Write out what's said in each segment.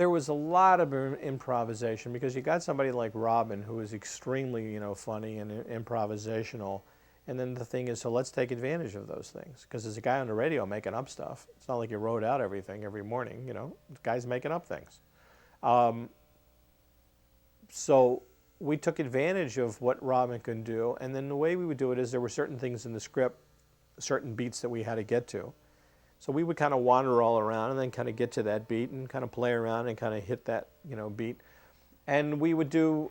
There was a lot of improvisation because you got somebody like Robin who is extremely, funny and improvisational. And then the thing is, so let's take advantage of those things because there's a guy on the radio making up stuff. It's not like you wrote out everything every morning, The guy's making up things. So we took advantage of what Robin can do, and then the way we would do it is there were certain things in the script, certain beats that we had to get to. So we would kind of wander all around and then kind of get to that beat and kind of play around and kind of hit that, beat. And we would do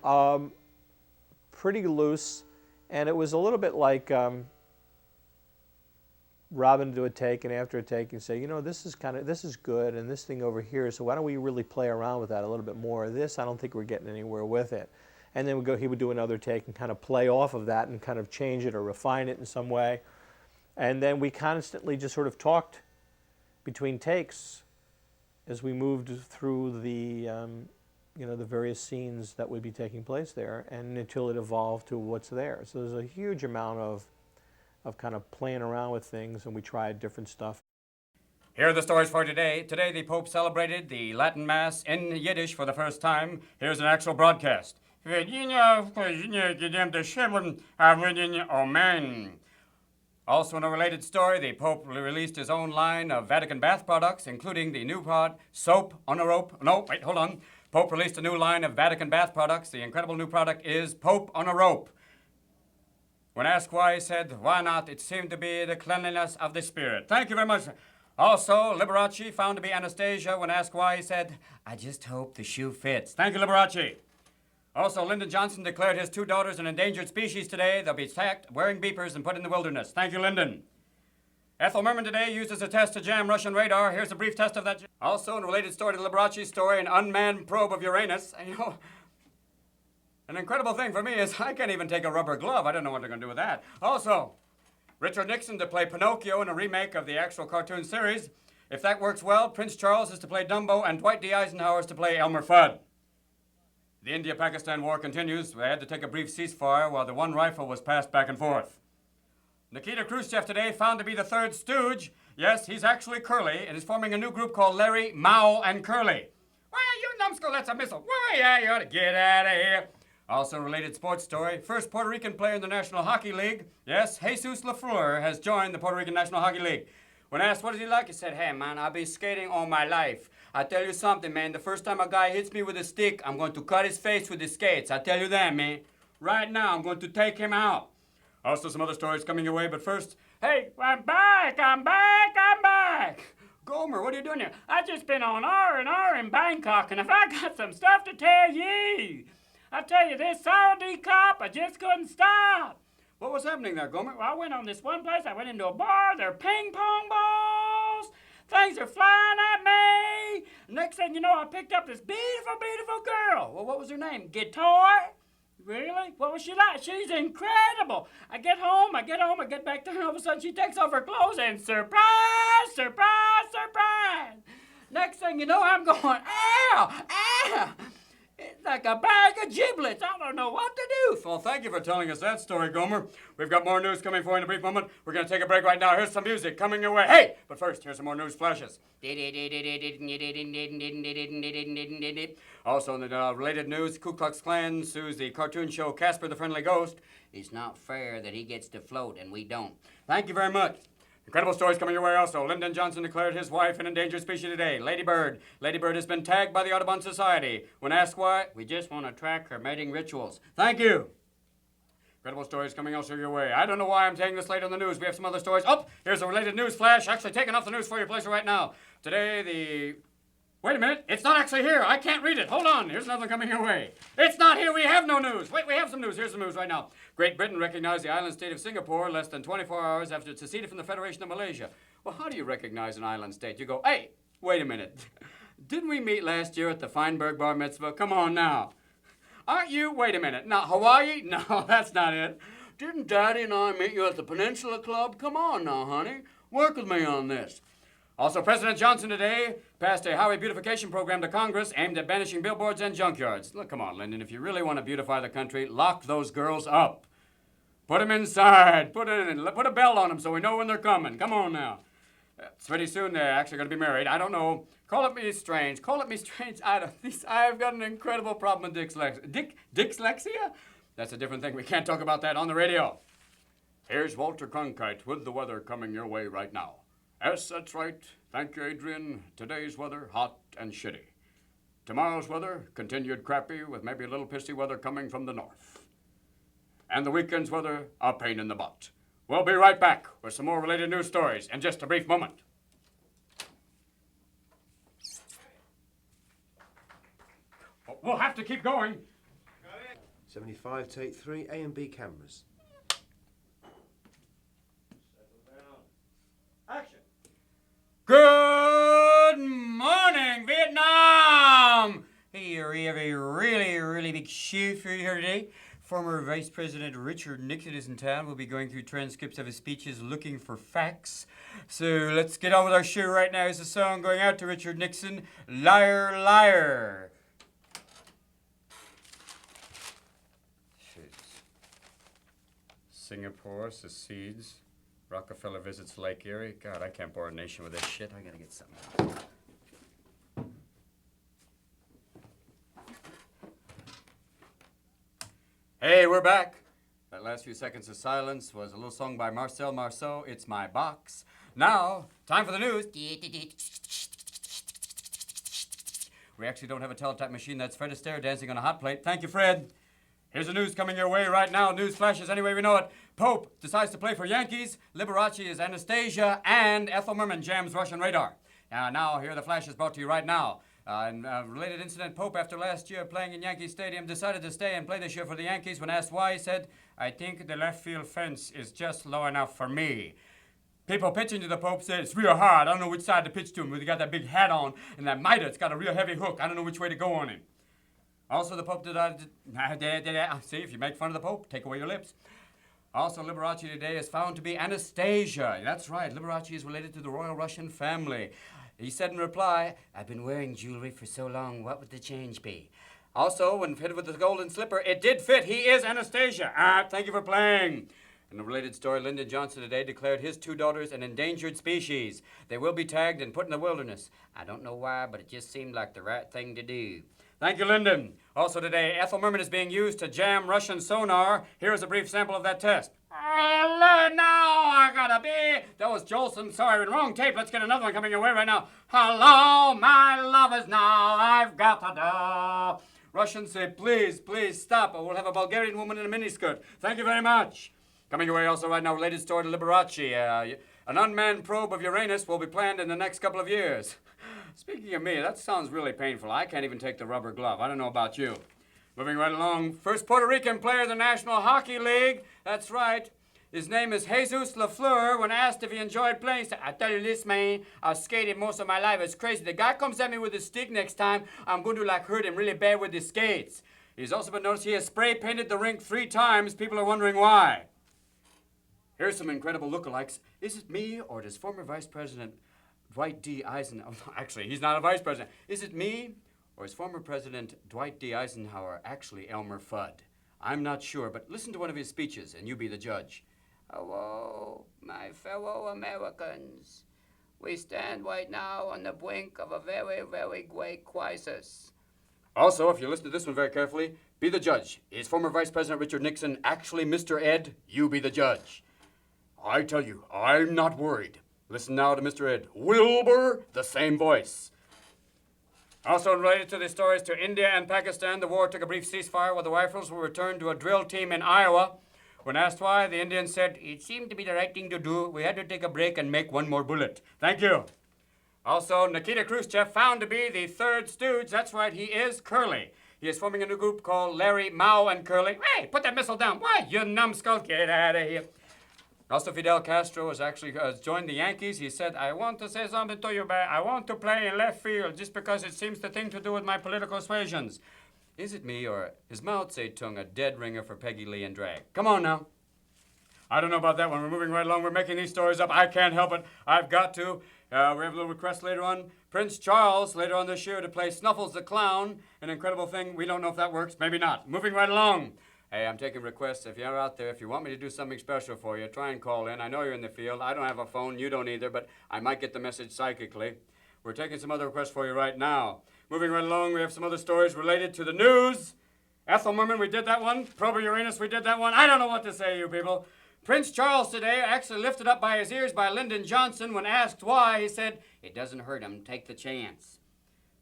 pretty loose, and it was a little bit like Robin do a take, and after a take and say, this is good, and this thing over here, so why don't we really play around with that a little bit more? This, I don't think we're getting anywhere with it. And then he would do another take and kind of play off of that and kind of change it or refine it in some way. And then we constantly just sort of talked between takes as we moved through the, the various scenes that would be taking place there, and until it evolved to what's there. So there's a huge amount of kind of playing around with things, and we tried different stuff. Here are the stories for today. Today, the Pope celebrated the Latin Mass in Yiddish for the first time. Here's an actual broadcast. Also, in a related story, the Pope released his own line of Vatican bath products, including the new product, soap on a rope. No, wait, hold on. Pope released a new line of Vatican bath products. The incredible new product is Pope on a rope. When asked why, he said, why not? It seemed to be the cleanliness of the spirit. Thank you very much. Also, Liberace found to be Anastasia. When asked why, he said, I just hope the shoe fits. Thank you, Liberace. Also, Lyndon Johnson declared his 2 daughters an endangered species today. They'll be attacked, wearing beepers, and put in the wilderness. Thank you, Lyndon. Ethel Merman today used as a test to jam Russian radar. Here's a brief test of that. Also, in a related story to Liberace's story, an unmanned probe of Uranus. An incredible thing for me is I can't even take a rubber glove. I don't know what they're going to do with that. Also, Richard Nixon to play Pinocchio in a remake of the actual cartoon series. If that works well, Prince Charles is to play Dumbo, and Dwight D. Eisenhower is to play Elmer Fudd. The India-Pakistan war continues. They had to take a brief ceasefire while the one rifle was passed back and forth. Nikita Khrushchev today found to be the third stooge. Yes, he's actually curly, and is forming a new group called Larry, Mao, and Curly. Why, you numbskull, that's a missile. Why, yeah, you ought to get out of here. Also, a related sports story. First Puerto Rican player in the National Hockey League. Yes, Jesus Lafleur has joined the Puerto Rican National Hockey League. When asked what is he like, he said, hey, man, I've been skating all my life. I tell you something, man. The first time a guy hits me with a stick, I'm going to cut his face with the skates. I tell you that, man. Right now, I'm going to take him out. Also, some other stories coming your way, but first, hey, I'm back. Gomer, what are you doing here? I just been on R&R in Bangkok, and if I got some stuff to tell ye. I tell you, this Saudi cop, I just couldn't stop. What was happening there, Gomer? Well, I went on this one place. I went into a bar. There are ping pong balls. Things are flying at me. Next thing you know, I picked up this beautiful, beautiful girl. Well, what was her name? Guitar? Really? What was she like? She's incredible. I get home, I get back to her, and all of a sudden she takes off her clothes, and surprise, surprise, surprise. Next thing you know, I'm going, ow, ow. It's like a bag of giblets. I don't know what to do. Well, thank you for telling us that story, Gomer. We've got more news coming for you in a brief moment. We're going to take a break right now. Here's some music coming your way. Hey, but first, here's some more news flashes. Also, in the related news, Ku Klux Klan sues the cartoon show Casper the Friendly Ghost. It's not fair that he gets to float and we don't. Thank you very much. Incredible stories coming your way also. Lyndon Johnson declared his wife an endangered species today. Lady Bird. Lady Bird has been tagged by the Audubon Society. When asked why, we just want to track her mating rituals. Thank you. Incredible stories coming also your way. I don't know why I'm taking this late on the news. We have some other stories. Oh, here's a related news flash. Actually taking off the news for your pleasure right now. Today, Wait a minute. It's not actually here. I can't read it. Hold on. Here's another coming your way. It's not here. We have no news. Wait, we have some news. Here's some news right now. Great Britain recognized the island state of Singapore less than 24 hours after it seceded from the Federation of Malaysia. Well, how do you recognize an island state? You go, hey, wait a minute. Didn't we meet last year at the Feinberg Bar Mitzvah? Come on now. Aren't you? Wait a minute. Now, Hawaii? No, that's not it. Didn't Daddy and I meet you at the Peninsula Club? Come on now, honey. Work with me on this. Also, President Johnson today passed a highway beautification program to Congress aimed at banishing billboards and junkyards. Look, come on, Lyndon. If you really want to beautify the country, lock those girls up. Put them inside. Put a belt on them so we know when they're coming. Come on now. It's pretty soon they're actually going to be married. I don't know. Call it me strange. Call it me strange. I've got an incredible problem with dyslexia? That's a different thing. We can't talk about that on the radio. Here's Walter Cronkite with the weather coming your way right now. Yes, that's right. Thank you, Adrian. Today's weather, hot and shitty. Tomorrow's weather, continued crappy with maybe a little pissy weather coming from the north. And the weekend's weather, a pain in the butt. We'll be right back with some more related news stories in just a brief moment. We'll have to keep going. 75, take 3, A and B cameras. Action. Good morning, Vietnam! Hey, we have a really big show for you here today. Former Vice President Richard Nixon is in town. We'll be going through transcripts of his speeches looking for facts. So let's get on with our show right now. Here's a song going out to Richard Nixon, Liar, Liar. Singapore secedes. Rockefeller visits Lake Erie. God, I can't bore a nation with this shit. I gotta get something. Hey, we're back. That last few seconds of silence was a little song by Marcel Marceau, It's My Box. Now, time for the news. We actually don't have a teletype machine. That's Fred Astaire dancing on a hot plate. Thank you, Fred. Here's the news coming your way right now. News flashes any way we know it. Pope decides to play for Yankees. Liberace is Anastasia. And Ethel Merman jams Russian radar. Now, here are the flashes brought to you right now. In a related incident, Pope, after last year playing in Yankee Stadium, decided to stay and play this year for the Yankees. When asked why, he said, I think the left field fence is just low enough for me. People pitching to the Pope said, it's real hard. I don't know which side to pitch to him. He got that big hat on and that mitre. It's got a real heavy hook. I don't know which way to go on him. Also, the Pope see, if you make fun of the Pope, take away your lips. Also, Liberace today is found to be Anastasia. That's right, Liberace is related to the royal Russian family. He said in reply, I've been wearing jewelry for so long, what would the change be? Also, when fitted with the golden slipper, it did fit. He is Anastasia. Thank you for playing. In a related story, Lyndon Johnson today declared his 2 daughters an endangered species. They will be tagged and put in the wilderness. I don't know why, but it just seemed like the right thing to do. Thank you, Lyndon. Also today, Ethel Merman is being used to jam Russian sonar. Here's a brief sample of that test. Hello, now I gotta be. That was Jolson. Sorry, wrong tape. Let's get another one coming your way right now. Hello, my lovers, now I've got to do. Russians say, please stop, or we'll have a Bulgarian woman in a miniskirt. Thank you very much. Coming your way also right now, related story to Liberace. An unmanned probe of Uranus will be planned in the next couple of years. Speaking of me, that sounds really painful. I can't even take the rubber glove. I don't know about you. Moving right along, first Puerto Rican player in the National Hockey League. That's right. His name is Jesus Lafleur. When asked if he enjoyed playing, he said, I tell you this, man, I've skated most of my life. It's crazy. The guy comes at me with a stick next time, I'm going to hurt him really bad with his skates. He's also been noticed he has spray painted the rink 3 times. People are wondering why. Here's some incredible lookalikes. Is it me or does former Vice President Dwight D. Eisenhower, actually, he's not a vice president. Is it me, or is former President Dwight D. Eisenhower actually Elmer Fudd? I'm not sure, but listen to one of his speeches, and you be the judge. Hello, my fellow Americans. We stand right now on the brink of a very great crisis. Also, if you listen to this one very carefully, be the judge. Is former Vice President Richard Nixon actually Mr. Ed? You be the judge. I tell you, I'm not worried. Listen now to Mr. Ed Wilbur, the same voice. Also related to the stories to India and Pakistan, the war took a brief ceasefire while the rifles were returned to a drill team in Iowa. When asked why, the Indians said, it seemed to be the right thing to do. We had to take a break and make one more bullet. Thank you. Also, Nikita Khrushchev found to be the 3rd stooge. That's right, he is Curly. He is forming a new group called Larry, Mao, and Curly. Hey, put that missile down. Why, you numbskull, get out of here. Also, Fidel Castro has actually joined the Yankees. He said, I want to say something to you, but I want to play in left field just because it seems the thing to do with my political persuasions. Is it me, or is Mao Zedong a dead ringer for Peggy Lee and drag? Come on now. I don't know about that one. We're moving right along. We're making these stories up. I can't help it. I've got to. We have a little request later on. Prince Charles, later on this year, to play Snuffles the Clown. An incredible thing. We don't know if that works. Maybe not. Moving right along. Hey, I'm taking requests. If you're out there, if you want me to do something special for you, try and call in. I know you're in the field. I don't have a phone. You don't either, but I might get the message psychically. We're taking some other requests for you right now. Moving right along, we have some other stories related to the news. Ethel Merman, we did that one. Proba Uranus, we did that one. I don't know what to say, you people. Prince Charles today, actually lifted up by his ears by Lyndon Johnson. When asked why, he said, "It doesn't hurt him. Take the chance."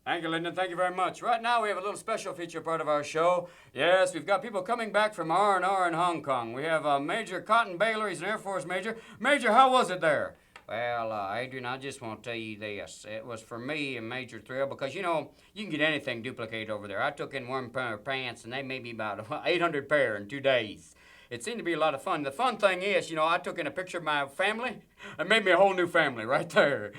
Thank you, Lyndon. Thank you very much. Right now, we have a little special feature part of our show. Yes, we've got people coming back from R&R in Hong Kong. We have Major Cotton Baylor. He's an Air Force major. Major, how was it there? Well, Adrian, I just want to tell you this. It was for me a major thrill because, you know, you can get anything duplicated over there. I took in one pair of pants, and they made me about 800 pair in 2 days. It seemed to be a lot of fun. The fun thing is, you know, I took in a picture of my family. It made me a whole new family right there.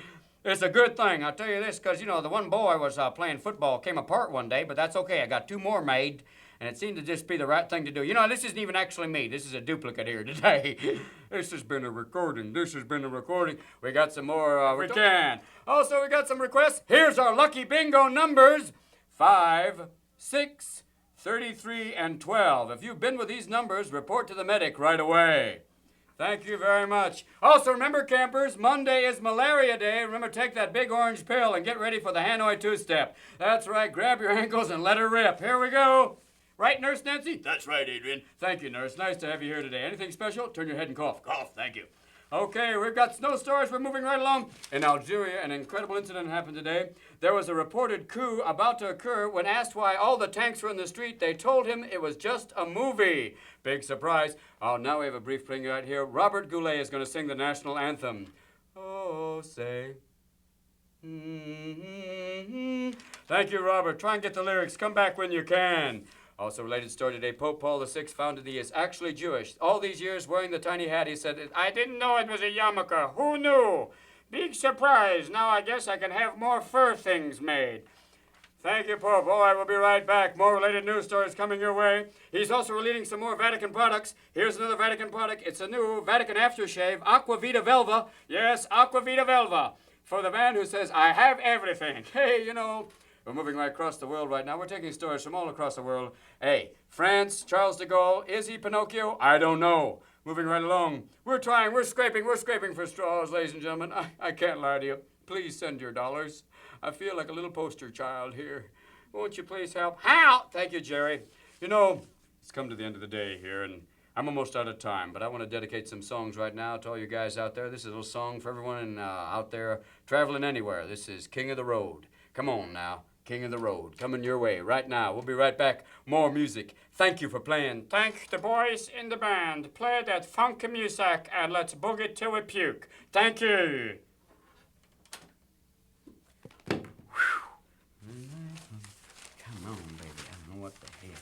It's a good thing, I'll tell you this, because, you know, the one boy was playing football, came apart one day, but that's okay. I got 2 more made, and it seemed to just be the right thing to do. You know, this isn't even actually me. This is a duplicate here today. This has been a recording. This has been a recording. We got some more, we can. Also, we got some requests. Here's our lucky bingo numbers. 5, 6, 33, and 12. If you've been with these numbers, report to the medic right away. Thank you very much. Also, remember, campers, Monday is Malaria Day. Remember, take that big orange pill and get ready for the Hanoi two-step. That's right. Grab your ankles and let her rip. Here we go. Right, Nurse Nancy? That's right, Adrian. Thank you, Nurse. Nice to have you here today. Anything special? Turn your head and cough. Cough. Thank you. Okay, we've got snow stories. We're moving right along. In Algeria, an incredible incident happened today. There was a reported coup about to occur. When asked why all the tanks were in the street, they told him it was just a movie. Big surprise. Oh, now we have a brief playing right here. Robert Goulet is going to sing the national anthem. Oh, say. Mm-hmm. Thank you, Robert. Try and get the lyrics. Come back when you can. Also, related story today, Pope Paul VI found that he is actually Jewish. All these years wearing the tiny hat, he said, "I didn't know it was a yarmulke. Who knew? Big surprise. Now I guess I can have more fur things made." Thank you, Pope. All right, we'll be right back. More related news stories coming your way. He's also releasing some more Vatican products. Here's another Vatican product. It's a new Vatican aftershave, Aqua Vita Velva. Yes, Aqua Vita Velva. For the man who says, "I have everything." Hey, you know, we're moving right across the world right now. We're taking stories from all across the world. Hey, France, Charles de Gaulle, is he Pinocchio? I don't know. Moving right along. We're trying, we're scraping for straws, ladies and gentlemen. I can't lie to you. Please send your dollars. I feel like a little poster child here. Won't you please help? How? Thank you, Jerry. You know, it's come to the end of the day here, and I'm almost out of time, but I want to dedicate some songs right now to all you guys out there. This is a little song for everyone out there traveling anywhere. This is King of the Road. Come on now. King of the Road, coming your way right now. We'll be right back. More music. Thank you for playing. Thank the boys in the band. Play that funky music and let's boogie till we puke. Thank you. Come on, baby. I don't know what the hell.